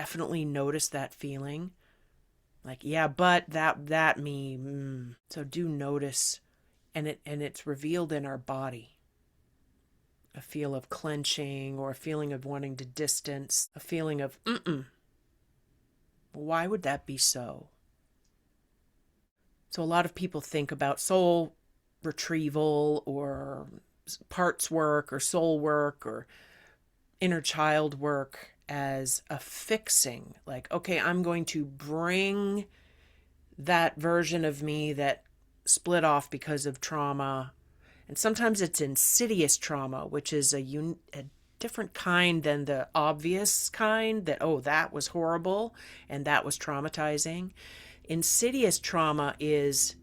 definitely notice that feeling. Like, yeah, but that me. So do notice, and it's revealed in our body. A feel of clenching, or a feeling of wanting to distance, a feeling of, why would that be so? So a lot of people think about soul retrieval or parts work or soul work or inner child work as a fixing. Like, okay, I'm going to bring that version of me that split off because of trauma. And sometimes it's insidious trauma, which is a different kind than the obvious kind that, oh, that was horrible and that was traumatizing. Insidious trauma is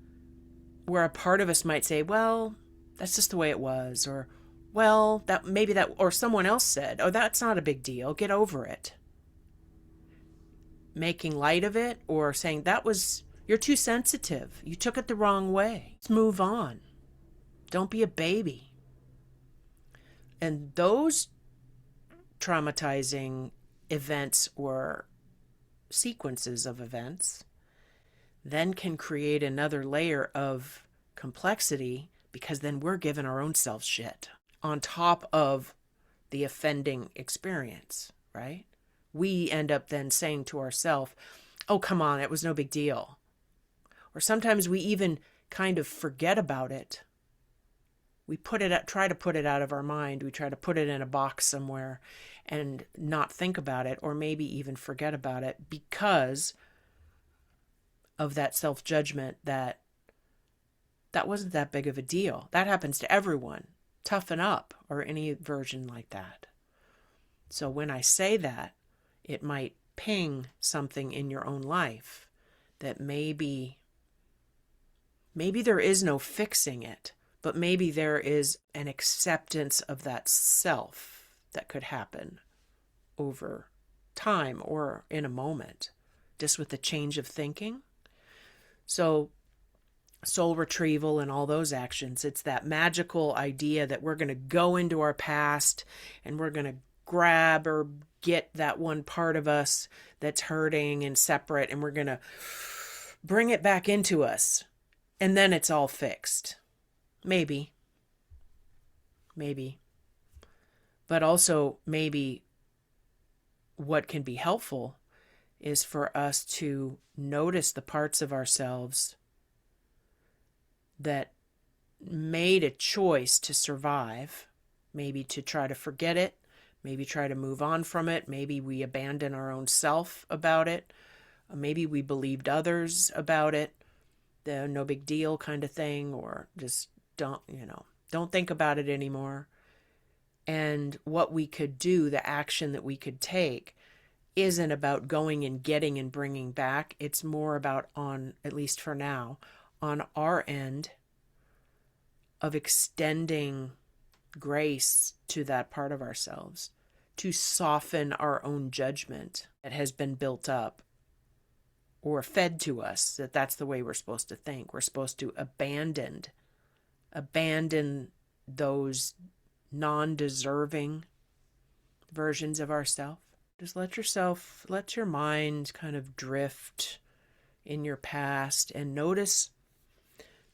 where a part of us might say, well, that's just the way it was, or, well, that maybe that, or someone else said, oh, that's not a big deal, get over it. Making light of it, or saying you're too sensitive, you took it the wrong way, let's move on. Don't be a baby. And those traumatizing events or sequences of events then can create another layer of complexity, because then we're giving our own selves shit on top of the offending experience, right? We end up then saying to ourselves, oh, come on, it was no big deal. Or sometimes we even kind of forget about it. We try to put it out of our mind. We try to put it in a box somewhere and not think about it, or maybe even forget about it because of that self-judgment that wasn't that big of a deal. That happens to everyone. Toughen up, or any version like that. So when I say that, it might ping something in your own life that maybe there is no fixing it, but maybe there is an acceptance of that self that could happen over time or in a moment, just with the change of thinking. So soul retrieval and all those actions, it's that magical idea that we're going to go into our past and we're going to grab or get that one part of us that's hurting and separate, and we're going to bring it back into us. And then it's all fixed. Maybe. But also maybe what can be helpful is for us to notice the parts of ourselves that made a choice to survive, maybe to try to forget it, maybe try to move on from it, maybe we abandon our own self about it, maybe we believed others about it, the no big deal kind of thing, or just don't think about it anymore. And what we could do, the action that we could take, isn't about going and getting and bringing back. It's more about, at least for now, on our end of extending grace to that part of ourselves, to soften our own judgment that has been built up or fed to us, that's the way we're supposed to think. We're supposed to abandon those non-deserving versions of ourselves. Just let your mind kind of drift in your past and notice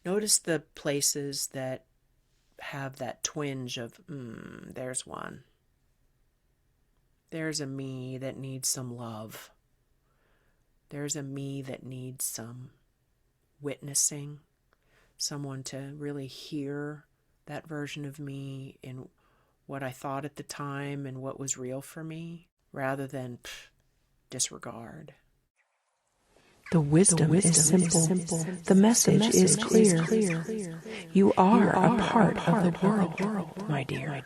the places that have that twinge of, there's one. There's a me that needs some love. There's a me that needs some witnessing, someone to really hear that version of me in what I thought at the time and what was real for me, rather than disregard. The wisdom is simple. The message is clear. You are a part of the world, my dear.